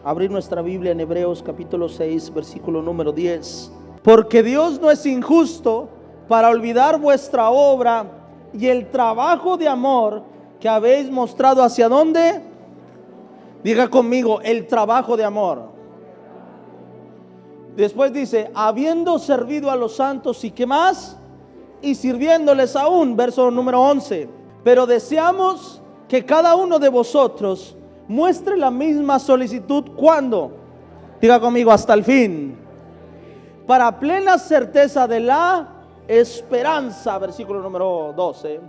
abrir nuestra Biblia en Hebreos capítulo 6, versículo número 10. Porque Dios no es injusto para olvidar vuestra obra y el trabajo de amor que habéis mostrado. ¿Hacia dónde? Diga conmigo, el trabajo de amor. Después dice, habiendo servido a los santos, ¿y qué más? Y sirviéndoles aún, verso número 11. Pero deseamos que cada uno de vosotros muestre la misma solicitud. ¿Cuándo? Diga conmigo, hasta el fin. Para plena certeza de la esperanza, versículo número 12.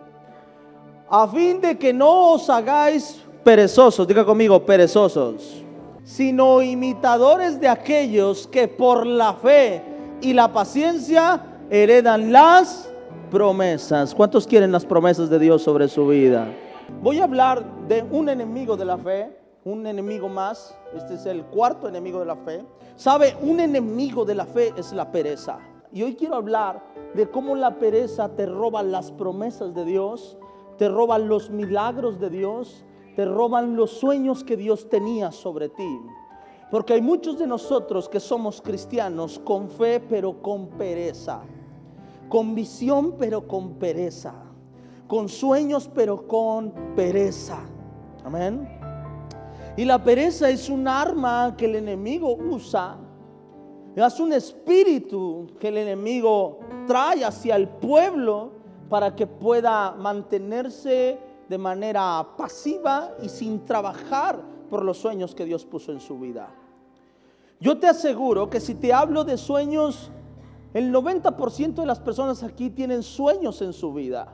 A fin de que no os hagáis perezosos, diga conmigo, perezosos, sino imitadores de aquellos que por la fe y la paciencia heredan las promesas. ¿Cuántos quieren las promesas de Dios sobre su vida? Voy a hablar de un enemigo de la fe, un enemigo más. Este es el cuarto enemigo de la fe. ¿Sabe? Un enemigo de la fe es la pereza. Y hoy quiero hablar de cómo la pereza te roba las promesas de Dios, te roban los milagros de Dios, te roban los sueños que Dios tenía sobre ti. Porque hay muchos de nosotros que somos cristianos con fe pero con pereza, con visión pero con pereza, con sueños pero con pereza. Amén. Y la pereza es un arma que el enemigo usa. Es un espíritu que el enemigo trae hacia el pueblo para que pueda mantenerse de manera pasiva y sin trabajar por los sueños que Dios puso en su vida. Yo te aseguro que si te hablo de sueños, el 90% de las personas aquí tienen sueños en su vida.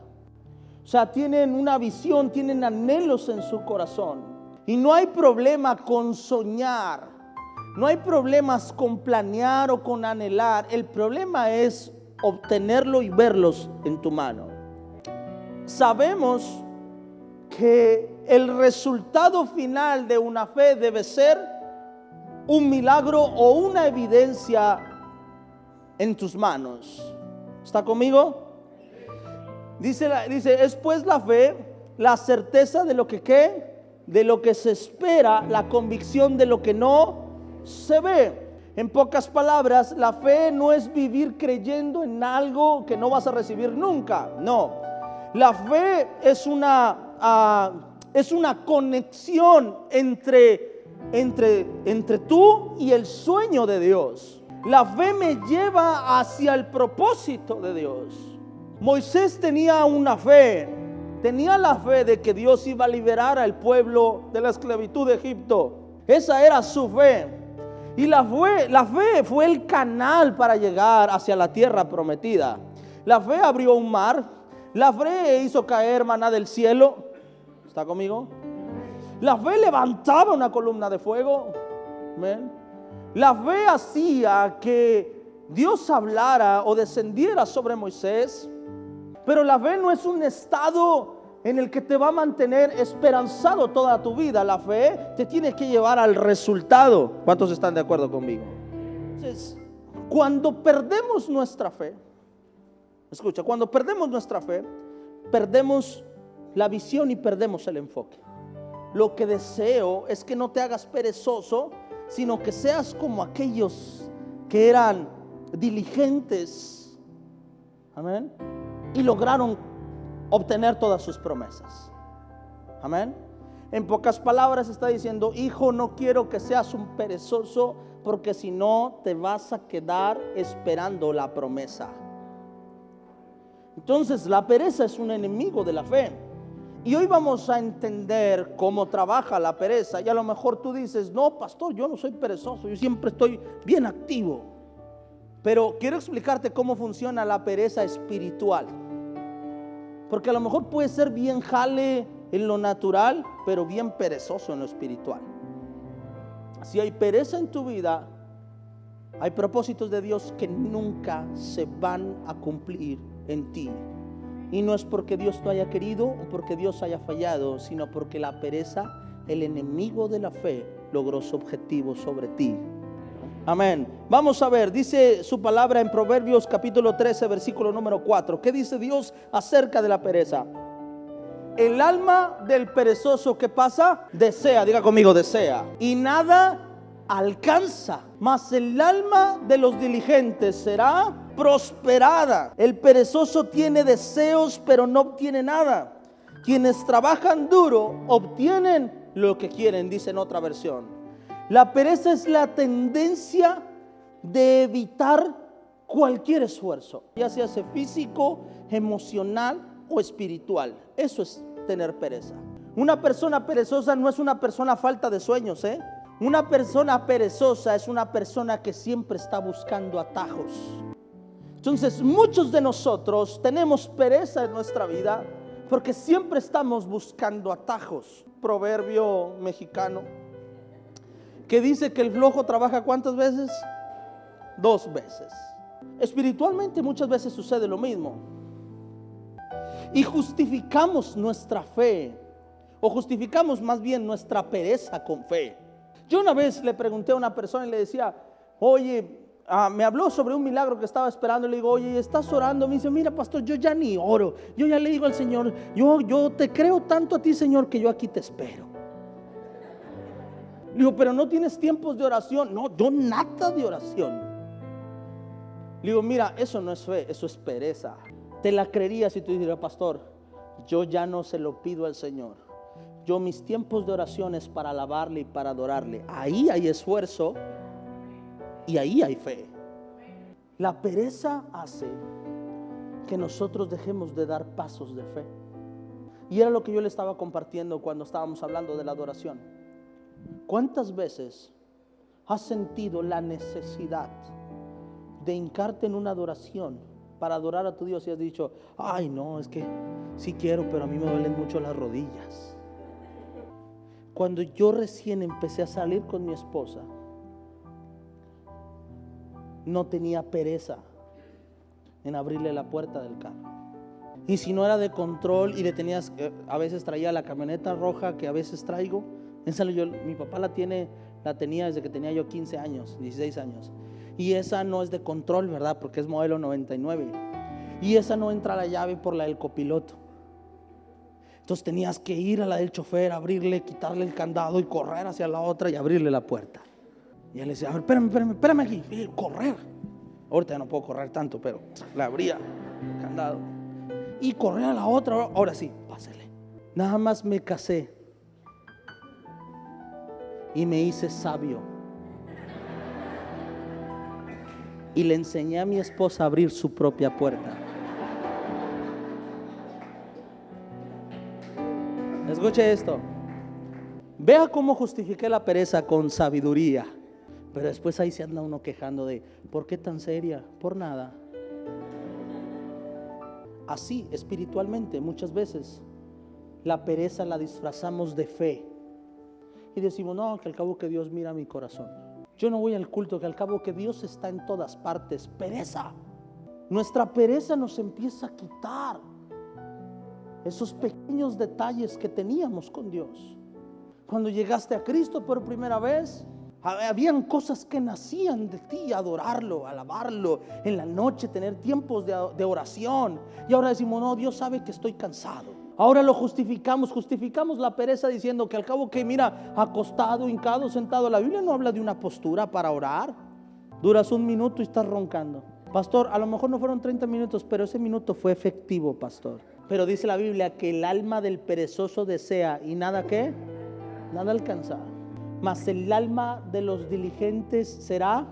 O sea, tienen una visión, tienen anhelos en su corazón. Y no hay problema con soñar, no hay problemas con planear o con anhelar. El problema es obtenerlo y verlos en tu mano. Sabemos que el resultado final de una fe debe ser un milagro o una evidencia en tus manos. ¿Está conmigo? Dice, es pues la fe, la certeza de lo que ¿qué? De lo que se espera, la convicción de lo que no se ve. En pocas palabras, la fe no es vivir creyendo en algo que no vas a recibir nunca. No, la fe es una conexión entre tú y el sueño de Dios. La fe me lleva hacia el propósito de Dios. Moisés tenía una fe, tenía la fe de que Dios iba a liberar al pueblo de la esclavitud de Egipto. Esa era su fe. Y la fe fue el canal para llegar hacia la tierra prometida. La fe abrió un mar. La fe hizo caer maná del cielo. ¿Está conmigo? La fe levantaba una columna de fuego. ¿Ven? La fe hacía que Dios hablara o descendiera sobre Moisés. Pero la fe no es un estado en el que te va a mantener esperanzado toda tu vida. La fe te tiene que llevar al resultado. ¿Cuántos están de acuerdo conmigo? Entonces, cuando perdemos nuestra fe, escucha, cuando perdemos nuestra fe, perdemos la visión y perdemos el enfoque. Lo que deseo es que no te hagas perezoso, sino que seas como aquellos que eran diligentes. Amén. Y lograron obtener todas sus promesas. Amén. En pocas palabras está diciendo: hijo, no quiero que seas un perezoso, porque si no te vas a quedar esperando la promesa. Entonces la pereza es un enemigo de la fe. Y hoy vamos a entender cómo trabaja la pereza. Y a lo mejor tú dices: no, pastor, yo no soy perezoso, yo siempre estoy bien activo. Pero quiero explicarte cómo funciona la pereza espiritual. Porque a lo mejor puede ser bien jale en lo natural, pero bien perezoso en lo espiritual. Si hay pereza en tu vida, hay propósitos de Dios que nunca se van a cumplir en ti. Y no es porque Dios no haya querido o porque Dios haya fallado, sino porque la pereza, el enemigo de la fe, logró su objetivo sobre ti. Amén. Vamos a ver, dice su palabra en Proverbios capítulo 13, versículo número 4. ¿Qué dice Dios acerca de la pereza? El alma del perezoso, ¿qué pasa? Desea, diga conmigo, desea. Y nada alcanza, mas el alma de los diligentes será prosperada. El perezoso tiene deseos, pero no obtiene nada. Quienes trabajan duro obtienen lo que quieren, dice en otra versión. La pereza es la tendencia de evitar cualquier esfuerzo, ya sea físico, emocional o espiritual. Eso es tener pereza. Una persona perezosa no es una persona falta de sueños, Una persona perezosa es una persona que siempre está buscando atajos. Entonces muchos de nosotros tenemos pereza en nuestra vida porque siempre estamos buscando atajos. Proverbio mexicano que dice que el flojo trabaja ¿cuántas veces? 2 veces. Espiritualmente muchas veces sucede lo mismo. Y justificamos nuestra fe, o justificamos más bien nuestra pereza con fe. Yo una vez le pregunté a una persona y le decía, oye, me habló sobre un milagro que estaba esperando. Le digo, oye, ¿estás orando? Me dice, mira, pastor, yo ya ni oro. Yo ya le digo al Señor, yo te creo tanto a ti, Señor, que yo aquí te espero. Le digo, pero no tienes tiempos de oración. No, yo nada de oración. Le digo, mira, eso no es fe, eso es pereza. Te la creería si tú dijeras, pastor, yo ya no se lo pido al Señor. Yo mis tiempos de oración es para alabarle y para adorarle. Ahí hay esfuerzo y ahí hay fe. La pereza hace que nosotros dejemos de dar pasos de fe. Y era lo que yo le estaba compartiendo cuando estábamos hablando de la adoración. ¿Cuántas veces has sentido la necesidad de hincarte en una adoración para adorar a tu Dios y has dicho, ay no, es que sí quiero, pero a mí me duelen mucho las rodillas? Cuando yo recién empecé a salir con mi esposa, no tenía pereza en abrirle la puerta del carro. Y si no era de control y le tenías, a veces traía la camioneta roja que a veces traigo. Mi papá la tenía desde que tenía yo 15 años, 16 años. Y esa no es de control, ¿verdad? Porque es modelo 99. Y esa no entra a la llave por la del copiloto. Entonces tenías que ir a la del chofer, abrirle, quitarle el candado y correr hacia la otra y abrirle la puerta. Y él le decía, a ver, espérame aquí, y correr. Ahorita ya no puedo correr tanto, pero le abría el candado y correr a la otra. Ahora sí, pásele. Nada más me casé y me hice sabio. Y le enseñé a mi esposa a abrir su propia puerta. Escuche esto. Vea cómo justifiqué la pereza con sabiduría. Pero después ahí se anda uno quejando de, ¿por qué tan seria? Por nada. Así espiritualmente muchas veces la pereza la disfrazamos de fe. Y decimos, no, que al cabo que Dios mira mi corazón. Yo no voy al culto, que al cabo que Dios está en todas partes. Pereza. Nuestra pereza nos empieza a quitar esos pequeños detalles que teníamos con Dios. Cuando llegaste a Cristo por primera vez, habían cosas que nacían de ti, adorarlo, alabarlo, en la noche tener tiempos de oración. Y ahora decimos, no, Dios sabe que estoy cansado. Ahora lo justificamos la pereza diciendo que al cabo que mira, acostado, hincado, sentado. La Biblia no habla de una postura para orar. Duras 1 minuto y estás roncando. Pastor, a lo mejor no fueron 30 minutos, pero ese minuto fue efectivo, pastor. Pero dice la Biblia que el alma del perezoso desea y nada ¿qué? Nada alcanza. Mas el alma de los diligentes será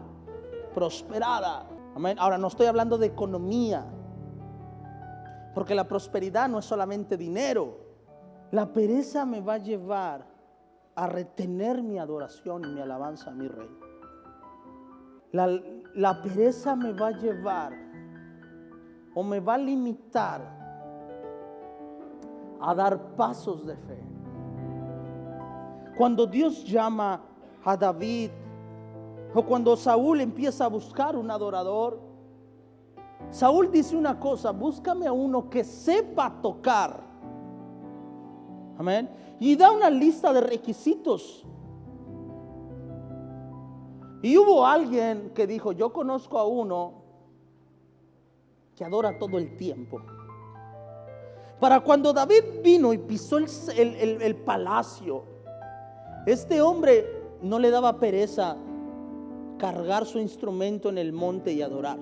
prosperada. Amén. Ahora no estoy hablando de economía, porque la prosperidad no es solamente dinero. La pereza me va a llevar a retener mi adoración y mi alabanza a mi Rey. La pereza me va a llevar o me va a limitar a dar pasos de fe. Cuando Dios llama a David, o cuando Saúl empieza a buscar un adorador, Saúl dice una cosa: búscame a uno que sepa tocar. Amén. Y da una lista de requisitos. Y hubo alguien que dijo: yo conozco a uno que adora todo el tiempo. Para cuando David vino y pisó el palacio, este hombre no le daba pereza cargar su instrumento en el monte y adorar.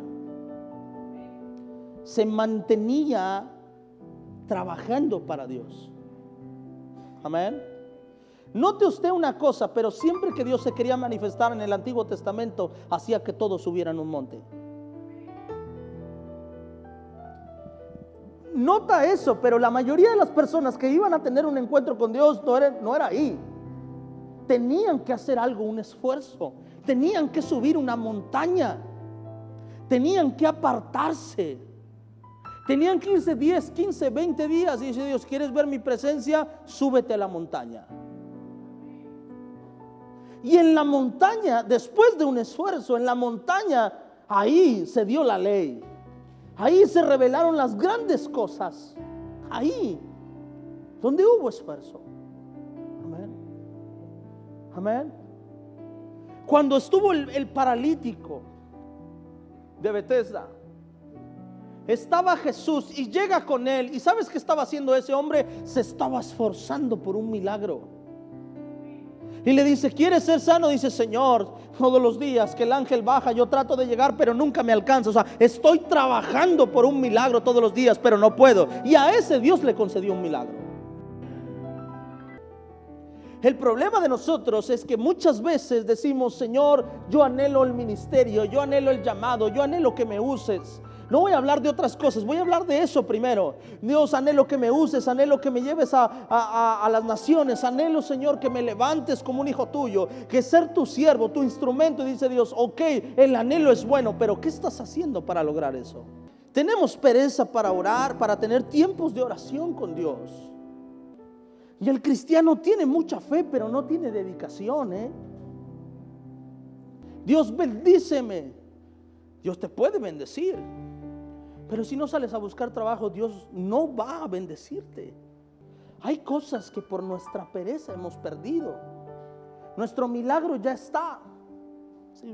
Se mantenía trabajando para Dios. Amén. Note usted una cosa, pero siempre que Dios se quería manifestar en el Antiguo Testamento, hacía que todos subieran un monte. Nota eso, pero la mayoría de las personas que iban a tener un encuentro con Dios no era ahí. Tenían que hacer algo, un esfuerzo. Tenían que subir una montaña. Tenían que apartarse. Tenían que irse 10, 15, 20 días. Y dice Dios, ¿quieres ver mi presencia? Súbete a la montaña. Y en la montaña, después de un esfuerzo, en la montaña, ahí se dio la ley. Ahí se revelaron las grandes cosas. Ahí, donde hubo esfuerzo. Amén. Amén. Cuando estuvo el paralítico de Betesda, estaba Jesús y llega con él. ¿Y sabes qué estaba haciendo ese hombre? Se estaba esforzando por un milagro. Y le dice, ¿quieres ser sano? Dice, Señor, todos los días que el ángel baja, yo trato de llegar, pero nunca me alcanza. O sea, estoy trabajando por un milagro todos los días, pero no puedo. Y a ese Dios le concedió un milagro. El problema de nosotros es que muchas veces decimos, Señor, yo anhelo el ministerio, yo anhelo el llamado, yo anhelo que me uses. No voy a hablar de otras cosas, voy a hablar de eso primero. Dios, anhelo que me uses, anhelo que me lleves a las naciones, anhelo, Señor, que me levantes como un hijo tuyo, que ser tu siervo, tu instrumento. Y dice Dios, ok, el anhelo es bueno, pero ¿qué estás haciendo para lograr eso? Tenemos pereza para orar, para tener tiempos de oración con Dios. Y el cristiano tiene mucha fe, pero no tiene dedicación, Dios, bendíceme. Dios te puede bendecir, pero si no sales a buscar trabajo, Dios no va a bendecirte. Hay cosas que por nuestra pereza hemos perdido. Nuestro milagro ya está.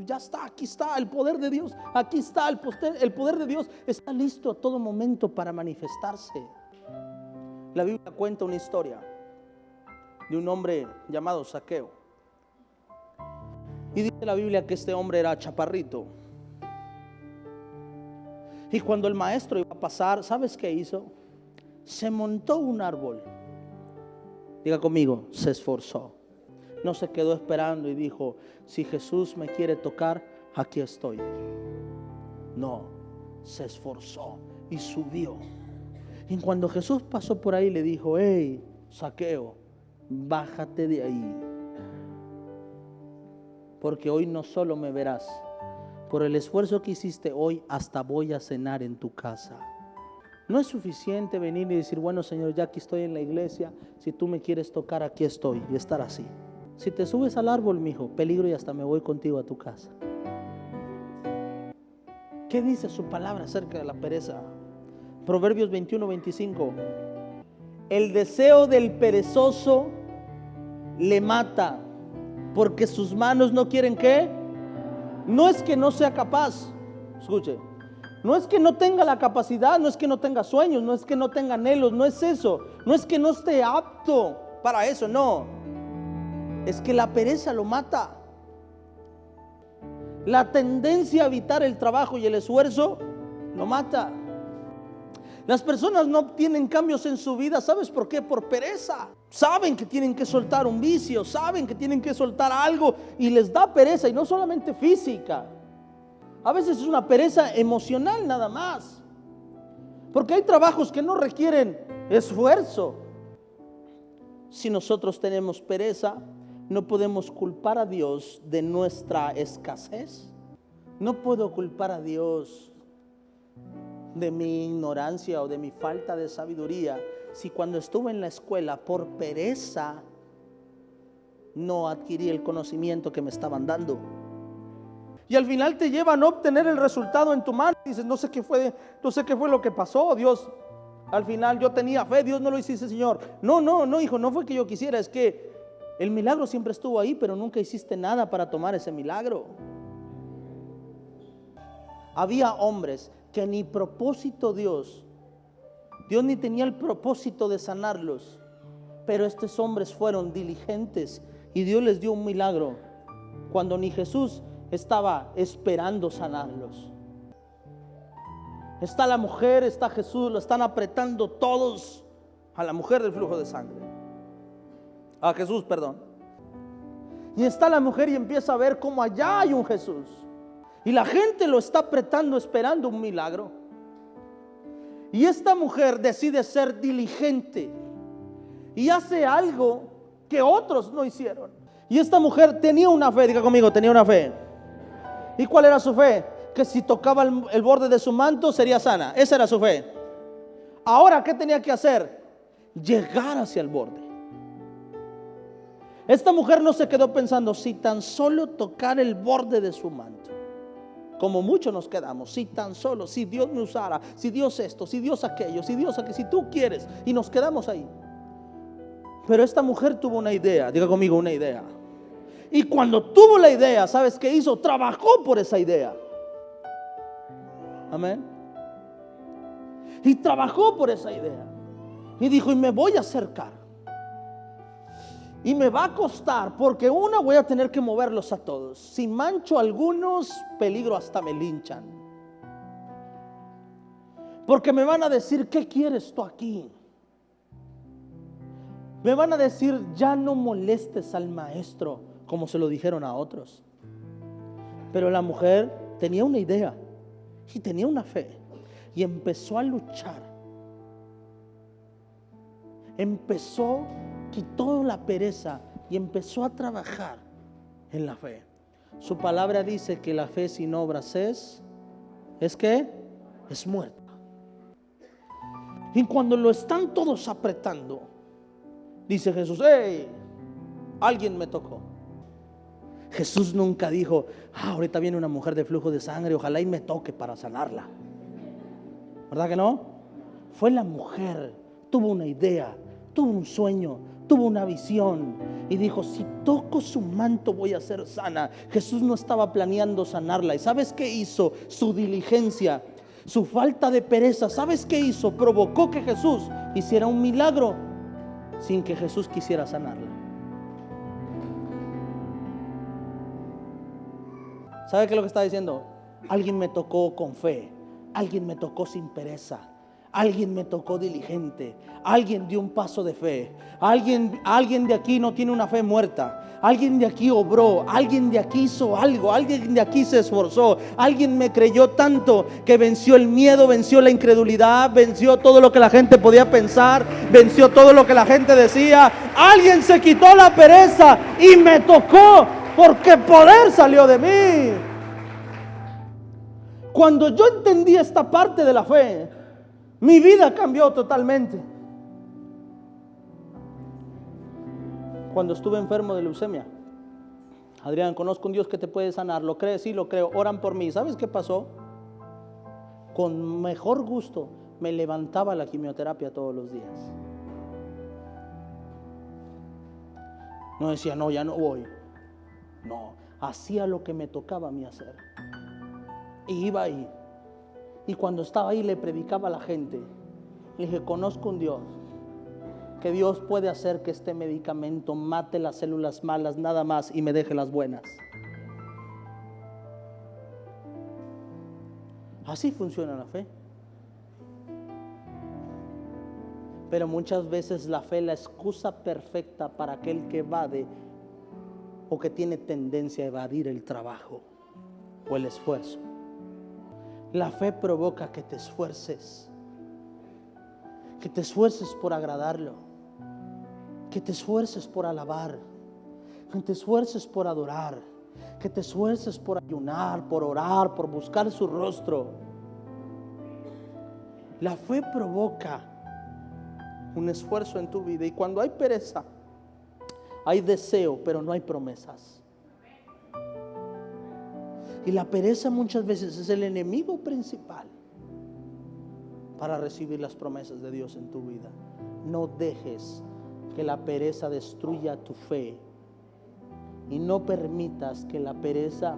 Ya está, aquí está el poder de Dios. Aquí está el poder de Dios. Está listo a todo momento para manifestarse. La Biblia cuenta una historia de un hombre llamado Zaqueo. Y dice la Biblia que este hombre era chaparrito. Y cuando el maestro iba a pasar, ¿sabes qué hizo? Se montó un árbol. Diga conmigo, se esforzó. No se quedó esperando y dijo, si Jesús me quiere tocar, aquí estoy. No, se esforzó y subió. Y cuando Jesús pasó por ahí, le dijo, hey, Zaqueo, bájate de ahí. Porque hoy no solo me verás, por el esfuerzo que hiciste hoy, hasta voy a cenar en tu casa. No es suficiente venir y decir, bueno, Señor, ya aquí estoy en la iglesia, si tú me quieres tocar, aquí estoy, y estar así. Si te subes al árbol, mijo, peligro, y hasta me voy contigo a tu casa. ¿Qué dice su palabra acerca de la pereza? Proverbios 21-25. El deseo del perezoso le mata, porque sus manos no quieren ¿qué? No es que no sea capaz, escuche, no es que no tenga la capacidad, no es que no tenga sueños, no es que no tenga anhelos, no es eso, no es que no esté apto para eso, no, es que la pereza lo mata. La tendencia a evitar el trabajo y el esfuerzo lo mata. Las personas no obtienen cambios en su vida, ¿sabes por qué? Por pereza. Saben que tienen que soltar un vicio, saben que tienen que soltar algo y les da pereza, y no solamente física. A veces es una pereza emocional nada más. Porque hay trabajos que no requieren esfuerzo. Si nosotros tenemos pereza, no podemos culpar a Dios de nuestra escasez. No puedo culpar a Dios de mi ignorancia o de mi falta de sabiduría, si cuando estuve en la escuela por pereza no adquirí el conocimiento que me estaban dando. Y al final te lleva a no obtener el resultado en tu mano. Dices, no sé qué fue lo que pasó, Dios. Al final yo tenía fe, Dios no lo hiciste, Señor. No, hijo, no fue que yo quisiera, es que el milagro siempre estuvo ahí, pero nunca hiciste nada para tomar ese milagro. Había hombres que ni propósito Dios ni tenía el propósito de sanarlos, pero estos hombres fueron diligentes y Dios les dio un milagro cuando ni Jesús estaba esperando sanarlos. Está la mujer, está Jesús, lo están apretando todos a la mujer del flujo de sangre. A Jesús, perdón. Y está la mujer y empieza a ver cómo allá hay un Jesús. Y la gente lo está apretando esperando un milagro. Y esta mujer decide ser diligente y hace algo que otros no hicieron. Y esta mujer tenía una fe, diga conmigo, tenía una fe. ¿Y cuál era su fe? Que si tocaba el borde de su manto sería sana. Esa era su fe. Ahora, ¿qué tenía que hacer? Llegar hacia el borde. Esta mujer no se quedó pensando, si tan solo tocar el borde de su manto. Como muchos nos quedamos, si tan solo, si Dios me usara, si Dios esto, si Dios aquello, si Dios aquello, si tú quieres, y nos quedamos ahí. Pero esta mujer tuvo una idea, diga conmigo, una idea. Y cuando tuvo la idea, ¿sabes qué hizo? Trabajó por esa idea. Amén. Y trabajó por esa idea. Y dijo, y me voy a acercar. Y me va a costar, porque voy a tener que moverlos a todos. Si mancho a algunos, peligro, hasta me linchan. Porque me van a decir, ¿qué quieres tú aquí? Me van a decir, ya no molestes al maestro, como se lo dijeron a otros. Pero la mujer tenía una idea y tenía una fe. Y empezó a luchar. Quitó la pereza y empezó a trabajar en la fe. Su palabra dice que la fe sin obras es muerta. Y cuando lo están todos apretando, dice Jesús, ¡hey! Alguien me tocó. Jesús nunca dijo, ahorita viene una mujer de flujo de sangre, ojalá y me toque para sanarla. ¿Verdad que no? Fue la mujer, tuvo una idea, tuvo un sueño, tuvo una visión y dijo, si toco su manto voy a ser sana. Jesús no estaba planeando sanarla. ¿Y sabes qué hizo? Su diligencia, su falta de pereza, ¿sabes qué hizo? Provocó que Jesús hiciera un milagro sin que Jesús quisiera sanarla. ¿Sabe qué es lo que está diciendo? Alguien me tocó con fe, alguien me tocó sin pereza, alguien me tocó diligente, alguien dio un paso de fe, alguien de aquí no tiene una fe muerta, alguien de aquí obró, alguien de aquí hizo algo, alguien de aquí se esforzó, alguien me creyó tanto que venció el miedo, venció la incredulidad, venció todo lo que la gente podía pensar, venció todo lo que la gente decía. Alguien se quitó la pereza y me tocó, porque poder salió de mí. Cuando yo entendí esta parte de la fe, mi vida cambió totalmente. Cuando estuve enfermo de leucemia, Adrián, conozco un Dios que te puede sanar. ¿Lo crees? Sí, lo creo. Oran por mí. ¿Sabes qué pasó? Con mejor gusto me levantaba la quimioterapia todos los días. No decía, no, ya no voy. No, hacía lo que me tocaba a mí hacer. Y iba ahí. Y cuando estaba ahí le predicaba a la gente. Le dije, conozco un Dios, que Dios puede hacer que este medicamento mate las células malas nada más y me deje las buenas. Así funciona la fe. Pero muchas veces la fe es la excusa perfecta para aquel que evade o que tiene tendencia a evadir el trabajo o el esfuerzo. La fe provoca que te esfuerces por agradarlo, que te esfuerces por alabar, que te esfuerces por adorar, que te esfuerces por ayunar, por orar, por buscar su rostro. La fe provoca un esfuerzo en tu vida, y cuando hay pereza, hay deseo, pero no hay promesas. Y la pereza muchas veces es el enemigo principal para recibir las promesas de Dios en tu vida. No dejes que la pereza destruya tu fe, y no permitas que la pereza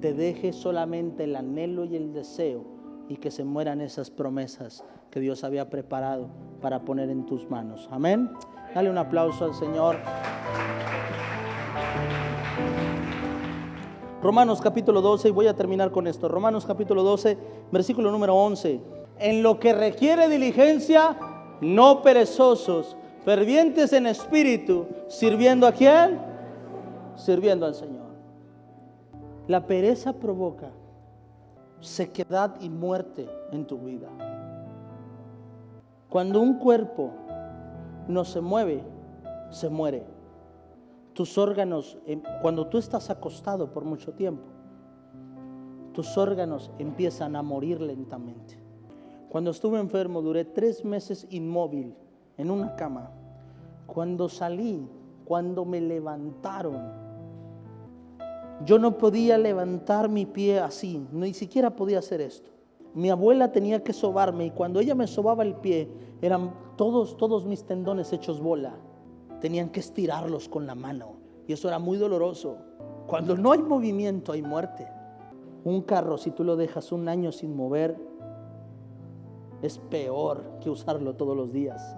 te deje solamente el anhelo y el deseo, y que se mueran esas promesas que Dios había preparado para poner en tus manos. Amén. Dale un aplauso al Señor. Romanos capítulo 12, y voy a terminar con esto. Romanos capítulo 12, versículo número 11. En lo que requiere diligencia, no perezosos, fervientes en espíritu, ¿sirviendo a quién? Sirviendo al Señor. La pereza provoca sequedad y muerte en tu vida. Cuando un cuerpo no se mueve, se muere. Tus órganos, cuando tú estás acostado por mucho tiempo, tus órganos empiezan a morir lentamente. Cuando estuve enfermo, duré 3 meses inmóvil en una cama. Cuando salí, cuando me levantaron, yo no podía levantar mi pie así, ni siquiera podía hacer esto. Mi abuela tenía que sobarme, y cuando ella me sobaba el pie, eran todos mis tendones hechos bola. Tenían que estirarlos con la mano, y eso era muy doloroso. Cuando no hay movimiento, hay muerte. Un carro, si tú lo dejas 1 año sin mover, es peor que usarlo todos los días.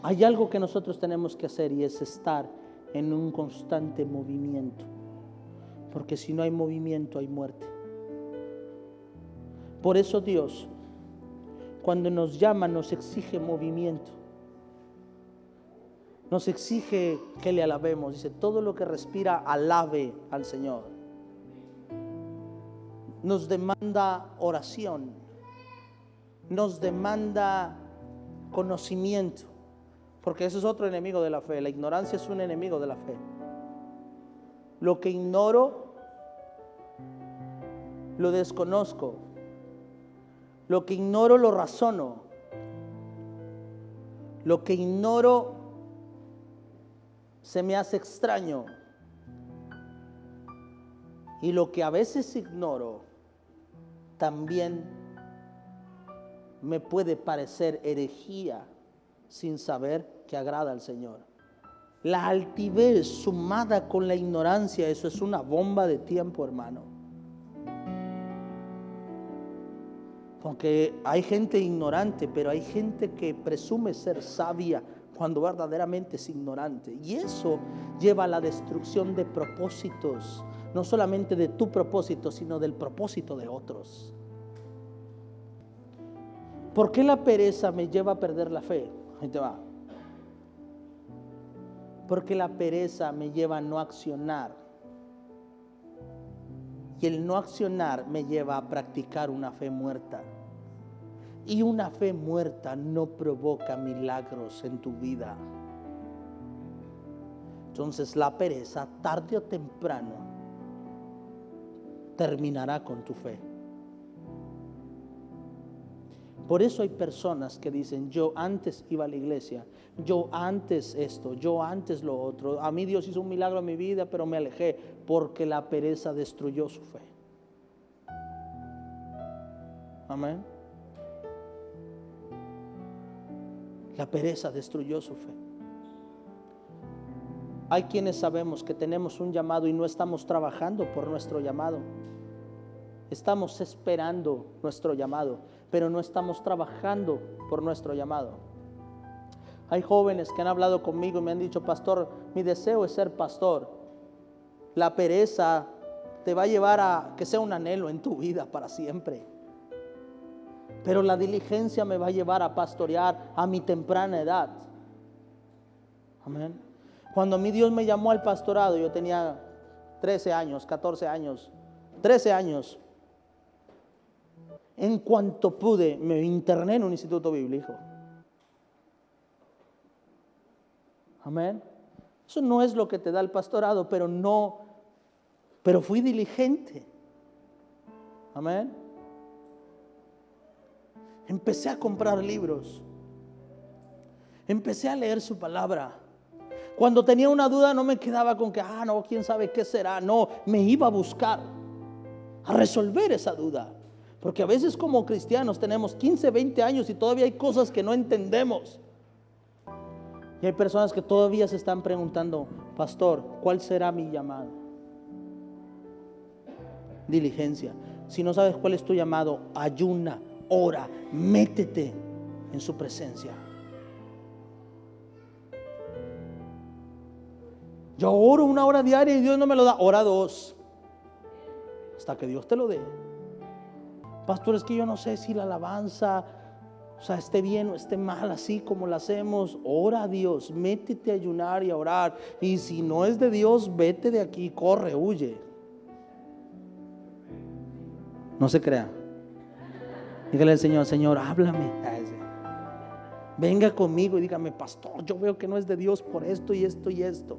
Hay algo que nosotros tenemos que hacer, y es estar en un constante movimiento, porque si no hay movimiento, hay muerte. Por eso Dios, cuando nos llama, nos exige movimiento. Nos exige que le alabemos. Dice, todo lo que respira, alabe al Señor. Nos demanda oración. Nos demanda conocimiento. Porque ese es otro enemigo de la fe. La ignorancia es un enemigo de la fe. Lo que ignoro, lo desconozco. Lo que ignoro, lo razono. Lo que ignoro se me hace extraño. Y lo que a veces ignoro también me puede parecer herejía sin saber que agrada al Señor. La altivez sumada con la ignorancia, eso es una bomba de tiempo, hermano. Porque hay gente ignorante, pero hay gente que presume ser sabia cuando verdaderamente es ignorante. Y eso lleva a la destrucción de propósitos, no solamente de tu propósito, sino del propósito de otros. ¿Por qué la pereza me lleva a perder la fe? Ahí te va. Porque la pereza me lleva a no accionar. Y el no accionar me lleva a practicar una fe muerta. Y una fe muerta no provoca milagros en tu vida. Entonces la pereza, tarde o temprano, terminará con tu fe. Por eso hay personas que dicen, yo antes iba a la iglesia, yo antes esto, yo antes lo otro. A mí Dios hizo un milagro en mi vida, pero me alejé porque la pereza destruyó su fe. Amén. La pereza destruyó su fe. Hay quienes sabemos que tenemos un llamado y no estamos trabajando por nuestro llamado. Estamos esperando nuestro llamado, pero no estamos trabajando por nuestro llamado. Hay jóvenes que han hablado conmigo y me han dicho, pastor, mi deseo es ser pastor. La pereza te va a llevar a que sea un anhelo en tu vida para siempre. Pero la diligencia me va a llevar a pastorear a mi temprana edad. Amén. Cuando a mí Dios me llamó al pastorado, yo tenía 13 años, 14 años, 13 años. En cuanto pude, me interné en un instituto bíblico. Amén. Eso no es lo que te da el pastorado, pero fui diligente. Amén. Empecé a comprar libros. Empecé a leer su palabra. Cuando tenía una duda no me quedaba con que, no, quién sabe qué será. No, me iba a buscar, a resolver esa duda. Porque a veces como cristianos tenemos 15, 20 años y todavía hay cosas que no entendemos. Y hay personas que todavía se están preguntando, pastor, ¿cuál será mi llamado? Diligencia. Si no sabes cuál es tu llamado, ayuna, ora, métete en su presencia. Yo oro 1 hora diaria y Dios no me lo da. Ora 2 hasta que Dios te lo dé. Pastor, es que yo no sé si la alabanza, o sea, esté bien o esté mal, así como la hacemos. Ora a Dios, métete a ayunar y a orar. Y si no es de Dios, vete de aquí, corre, huye. No se crea. Dígale al Señor, Señor, háblame. Venga conmigo y dígame, pastor, yo veo que no es de Dios por esto y esto y esto.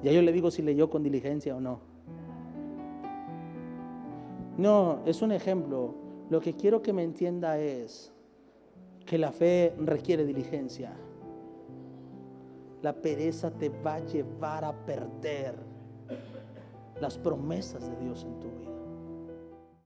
Ya yo le digo si leyó con diligencia o no. No, es un ejemplo. Lo que quiero que me entienda es que la fe requiere diligencia. La pereza te va a llevar a perder las promesas de Dios en tu vida.